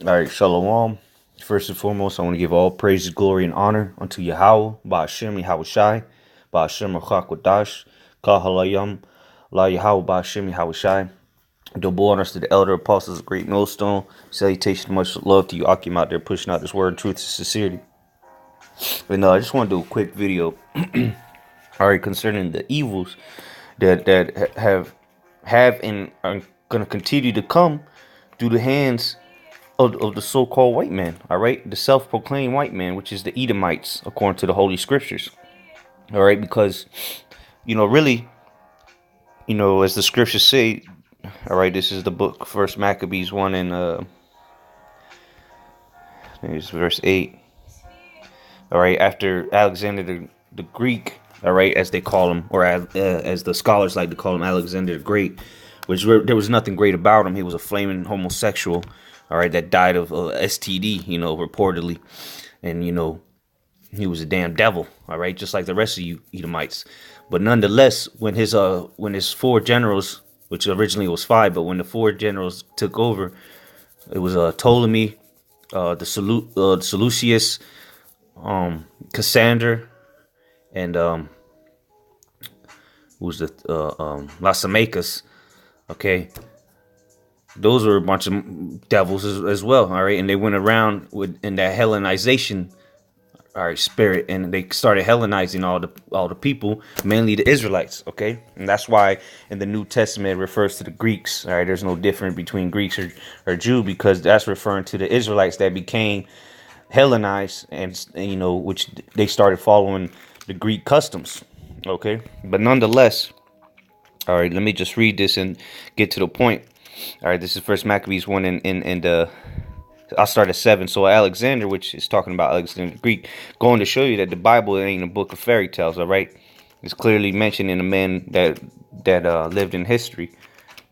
All right, Shalom. First and foremost, I want to give all praises, glory, and honor unto Yahweh, Ba'ashem Yahweh Shai, Ba'ashem Rachak Wadash, Kahalayam, La Yahweh Ba'ashem Yahweh Shai. Double honors to the elder apostles of Great Millstone. Salutation, much love to you, Akim, out there pushing out this word, truth, and sincerity. And I just want to do a quick video, all right, concerning the evils that have and are going to continue to come through the hands of the so-called white man, all right, the self-proclaimed white man, which is the Edomites, according to the Holy Scriptures, all right, because, really, as the Scriptures say, all right, this is the book, First Maccabees 1 and, I think it's verse 8, all right, after Alexander the Greek, all right, as they call him, or as the scholars like to call him, Alexander the Great, which there was nothing great about him. He was a flaming homosexual, all right, that died of STD, reportedly. And, he was a damn devil, all right, just like the rest of you Edomites. But nonetheless, when his four generals, which originally was five, but when the four generals took over, it was Ptolemy, the Seleucus, Cassander, and who's the Lysimachus, okay? Those were a bunch of devils as well, all right? And they went around in that Hellenization, all right, spirit, and they started Hellenizing all the people, mainly the Israelites, okay? And that's why in the New Testament it refers to the Greeks, all right? There's no difference between Greeks or Jew, because that's referring to the Israelites that became Hellenized, and which they started following the Greek customs, okay? But nonetheless, all right, let me just read this and get to the point. All right, this is First Maccabees 1 and I'll start at 7. So Alexander, which is talking about Alexander the Greek, going to show you that the Bible ain't a book of fairy tales, all right? It's clearly mentioned in a man that lived in history.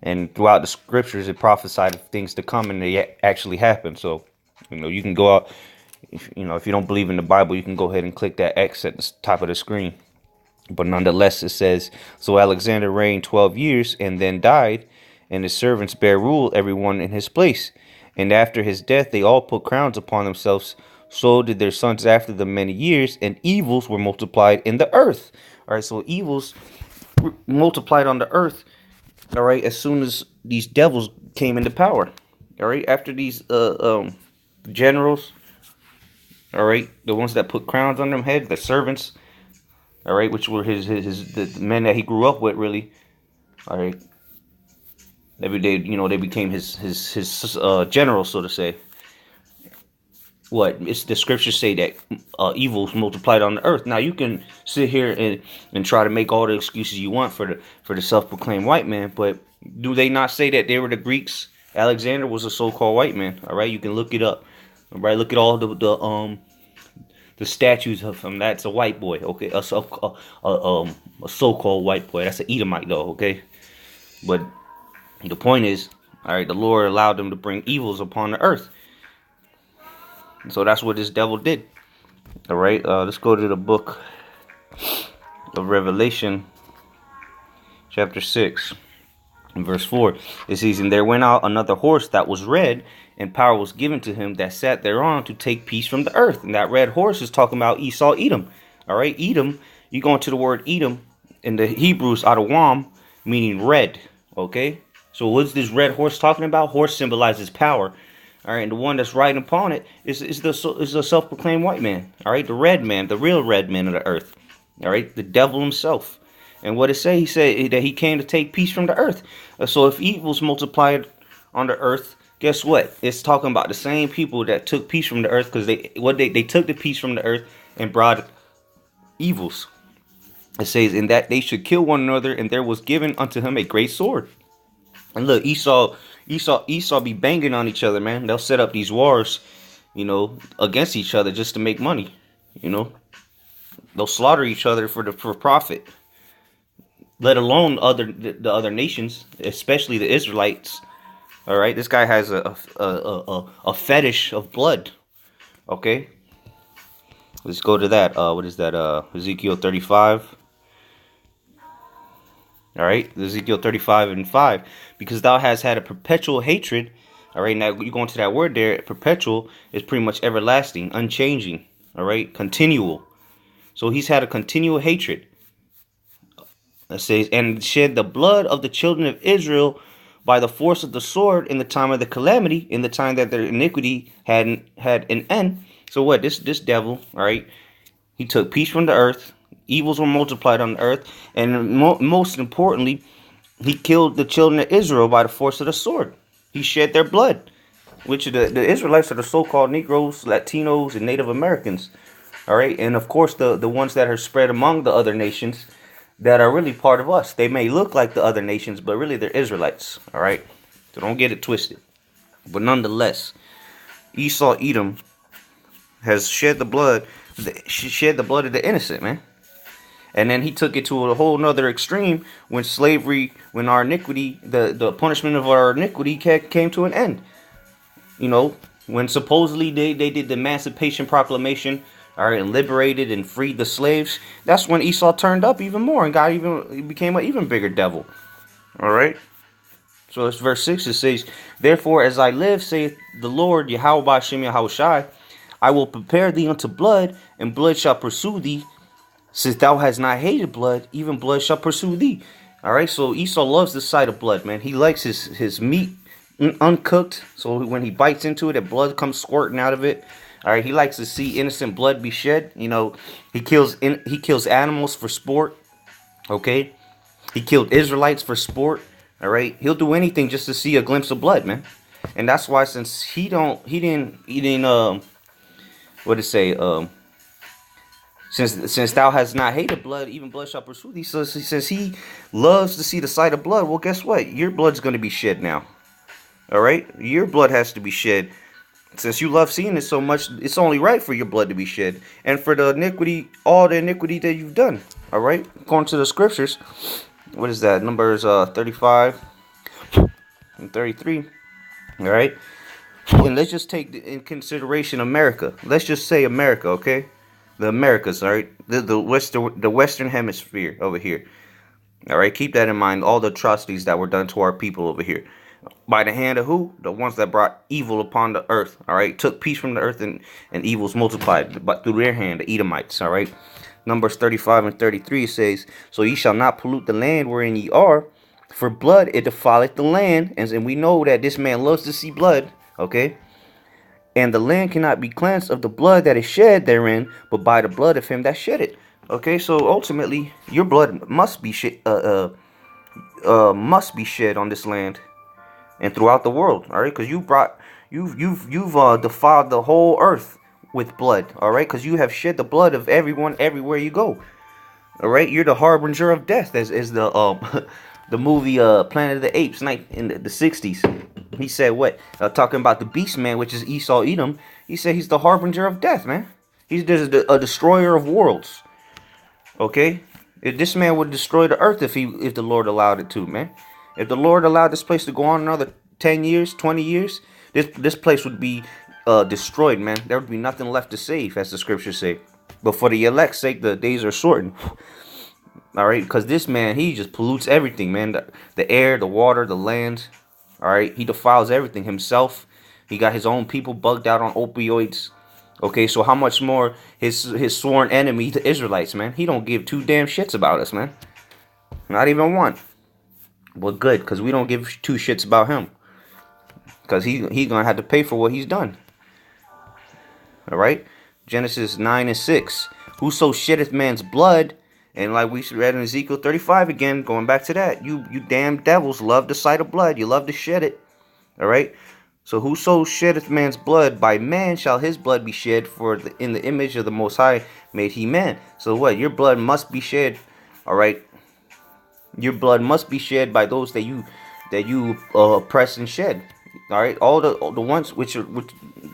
And throughout the scriptures, it prophesied of things to come, and they actually happened. So, you can go out, if you don't believe in the Bible, you can go ahead and click that X at the top of the screen. But nonetheless, it says, so Alexander reigned 12 years and then died, and his servants bare rule, everyone in his place. And after his death, they all put crowns upon themselves. So did their sons after them many years, and evils were multiplied in the earth. All right, so evils multiplied on the earth, all right, as soon as these devils came into power. All right, after these generals, all right, the ones that put crowns on their head, the servants, all right, which were the men that he grew up with, really, all right. Every day, they became his generals, so to say. It's the scriptures say that evils multiplied on the earth. Now you can sit here and try to make all the excuses you want for the self-proclaimed white man, but do they not say that they were the Greeks? Alexander was a so-called white man. All right, you can look it up. All right, look at all the statues of him. That's a white boy. Okay, a so-called white boy. That's an Edomite though. Okay, but the point is, all right, the Lord allowed them to bring evils upon the earth. So that's what this devil did. All right, let's go to the book of Revelation, chapter 6, and verse 4. It says, and there went out another horse that was red, and power was given to him that sat thereon to take peace from the earth. And that red horse is talking about Esau, Edom. All right, Edom, you go into the word Edom in the Hebrews, Adawam, meaning red, okay? So what's this red horse talking about? Horse symbolizes power. All right, and the one that's riding upon it is the self-proclaimed white man. All right, the red man, the real red man of the earth. All right, the devil himself. And what it say? He said that he came to take peace from the earth. So if evil's multiplied on the earth, guess what? It's talking about the same people that took peace from the earth, because they took the peace from the earth and brought evils. It says, in that they should kill one another, and there was given unto him a great sword. And look, Esau be banging on each other, man. They'll set up these wars, against each other just to make money. They'll slaughter each other for profit. Let alone the other nations, especially the Israelites. All right, this guy has a fetish of blood. Okay, let's go to that. What is that? Ezekiel 35. All right, Ezekiel 35 and 5. Because thou hast had a perpetual hatred All right, now you go into that word there, perpetual is pretty much everlasting, unchanging. All right, continual. So he's had a continual hatred. It says, and shed the blood of the children of Israel by the force of the sword in the time of the calamity, in the time that their iniquity had an end. So what? This devil, all right? He took peace from the earth. Evils were multiplied on the earth, and most importantly, he killed the children of Israel by the force of the sword. He shed their blood, which the Israelites are the so-called Negroes, Latinos, and Native Americans. All right, and of course the ones that are spread among the other nations that are really part of us. They may look like the other nations, but really they're Israelites. All right, so don't get it twisted. But nonetheless, Esau Edom has shed the blood. She shed the blood of the innocent, man. And then he took it to a whole nother extreme when slavery, when our iniquity, the punishment of our iniquity came to an end. You know, when supposedly they did the Emancipation Proclamation, all right, and liberated and freed the slaves. That's when Esau turned up even more and he became an even bigger devil. All right. So it's verse 6. It says, therefore, as I live, saith the Lord, Yahweh Ba'Shem Yahushai, I will prepare thee unto blood, and blood shall pursue thee. Since thou hast not hated blood, even blood shall pursue thee. All right, so Esau loves the sight of blood, man. He likes his meat uncooked. So when he bites into it, the blood comes squirting out of it. All right, he likes to see innocent blood be shed. You know, he kills animals for sport. Okay, he killed Israelites for sport. All right, he'll do anything just to see a glimpse of blood, man. And that's why, since he didn't what did it say since thou hast not hated blood, even blood shall pursue thee. So he says he loves to see the sight of blood. Well, guess what? Your blood's going to be shed now. All right, your blood has to be shed. Since you love seeing it so much, it's only right for your blood to be shed, and for the iniquity, all the iniquity that you've done. All right, according to the scriptures, what is that? Numbers 35 and 33. All right, and let's just take in consideration America. Let's just say America, okay? The Americas, all right? The Western Hemisphere over here. All right, keep that in mind. All the atrocities that were done to our people over here. By the hand of who? The ones that brought evil upon the earth, all right? Took peace from the earth, and evils multiplied, but through their hand, the Edomites, all right? Numbers 35 and 33 says, so ye shall not pollute the land wherein ye are, for blood it defileth the land. And we know that this man loves to see blood, okay? And the land cannot be cleansed of the blood that is shed therein, but by the blood of him that shed it. Okay, so ultimately, your blood must be shed on this land and throughout the world. All right, because you've defiled the whole earth with blood. All right, because you have shed the blood of everyone everywhere you go. All right, you're the harbinger of death, as the the movie Planet of the Apes, in the 60s. He said what? Talking about the beast man, which is Esau Edom. He said he's the harbinger of death, man. He's a destroyer of worlds. Okay? If this man would destroy the earth if the Lord allowed it to, man. If the Lord allowed this place to go on another 10 years, 20 years, this place would be destroyed, man. There would be nothing left to save, as the scriptures say. But for the elect's sake, the days are shortened. All right? Because this man, he just pollutes everything, man. The air, the water, the land. All right, he defiles everything himself. He got his own people bugged out on opioids. Okay, so how much more his sworn enemy, the Israelites, man? He don't give two damn shits about us, man. Not even one. Well, good, because we don't give two shits about him. Because he's gonna have to pay for what he's done. All right, Genesis 9 and 6. Whoso sheddeth man's blood, and like we read in Ezekiel 35 again, going back to that, you damn devils love the sight of blood. You love to shed it. All right. So whoso sheddeth man's blood, by man shall his blood be shed, for in the image of the Most High made he man. So what? Your blood must be shed. All right. Your blood must be shed by those that you oppress and shed. All right. All the ones which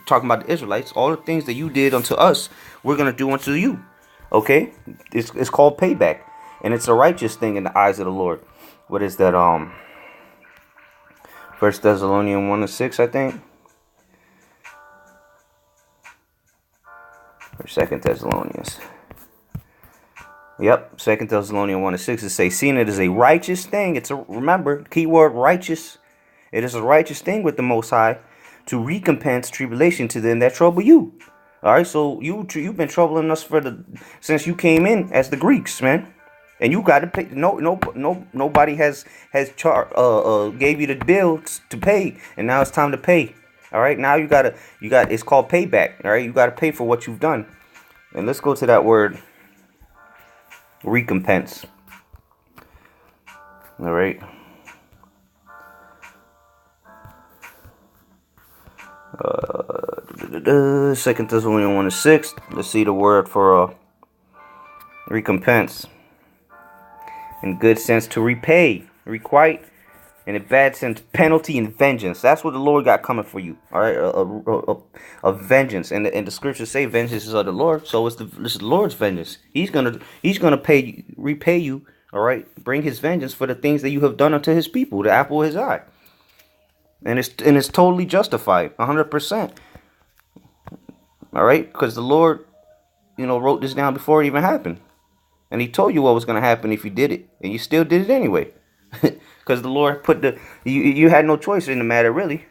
talking about the Israelites, all the things that you did unto us, we're gonna do unto you. Okay, it's called payback, and it's a righteous thing in the eyes of the Lord. What is that? 1 Thessalonians 1 and 6, I think. Or 2 Thessalonians. Yep, 2 Thessalonians 1 and 6. It says, seeing it is a righteous thing. Remember, keyword righteous. It is a righteous thing with the Most High to recompense tribulation to them that trouble you. All right, so you've been troubling us since you came in as the Greeks, man. And you got to pay. Nobody has gave you the bill to pay, and now it's time to pay. All right, now you got. It's called payback. All right, you got to pay for what you've done. And let's go to that word, recompense. All right. Second Thessalonians 1:6. Let's see the word for recompense. In good sense, to repay, requite. In a bad sense, penalty and vengeance. That's what the Lord got coming for you. All right, a vengeance, and the scriptures say vengeance is of the Lord. So it's the Lord's vengeance. He's gonna repay you. All right, bring His vengeance for the things that you have done unto His people, the apple of His eye. And it's totally justified, 100%. All right, because the Lord, wrote this down before it even happened, and He told you what was going to happen if you did it, and you still did it anyway, because the Lord put you had no choice in the matter, really.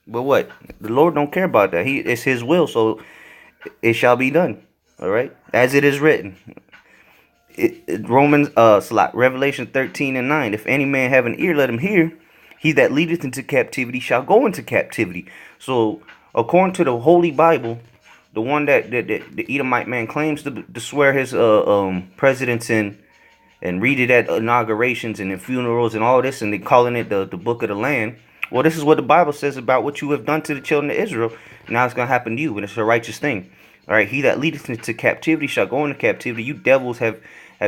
But what? The Lord don't care about that. It's His will, so it shall be done. All right, as it is written. Revelation 13:9. If any man have an ear, let him hear. He that leadeth into captivity shall go into captivity. So, according to the Holy Bible, the one that the Edomite man claims to swear his presidents in, and read it at inaugurations and in funerals and all this, and they calling it the book of the land. Well, this is what the Bible says about what you have done to the children of Israel. Now it's going to happen to you, and it's a righteous thing. All right, he that leadeth into captivity shall go into captivity. You devils have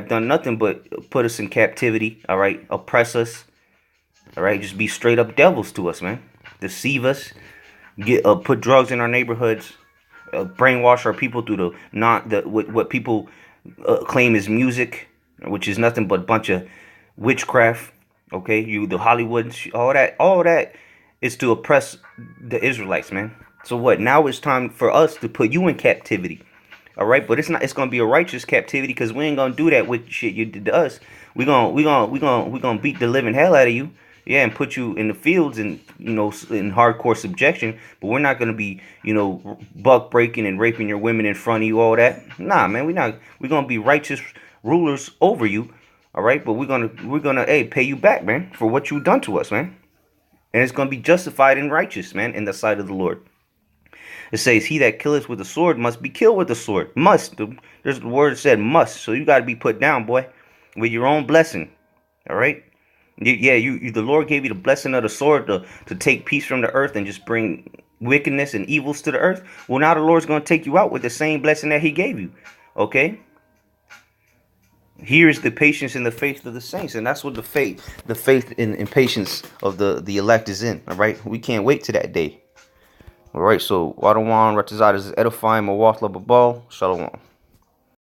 done nothing but put us in captivity. All right, oppress us. All right, just be straight up devils to us, man. Deceive us, put drugs in our neighborhoods, brainwash our people through what people claim is music, which is nothing but a bunch of witchcraft. Okay, the Hollywood, all that is to oppress the Israelites, man. So what? Now it's time for us to put you in captivity. All right, but it's gonna be a righteous captivity, because we ain't gonna do that with shit you did to us. We gonna beat the living hell out of you. Yeah, and put you in the fields and, in hardcore subjection. But we're not going to be, buck breaking and raping your women in front of you, all that. Nah, man, we're going to be righteous rulers over you. All right, but we're going to pay you back, man, for what you've done to us, man. And it's going to be justified and righteous, man, in the sight of the Lord. It says, he that killeth with the sword must be killed with the sword. Must. There's the word that said must. So you got to be put down, boy, with your own blessing. All right. Yeah, the Lord gave you the blessing of the sword to take peace from the earth and just bring wickedness and evils to the earth. Well, now the Lord's going to take you out with the same blessing that He gave you. Okay? Here is the patience and the faith of the saints, and that's what the faith and patience of the elect is in. All right, we can't wait to that day. All right, so Wadawan Ratazad is edifying Mawath Lababal. Shalom.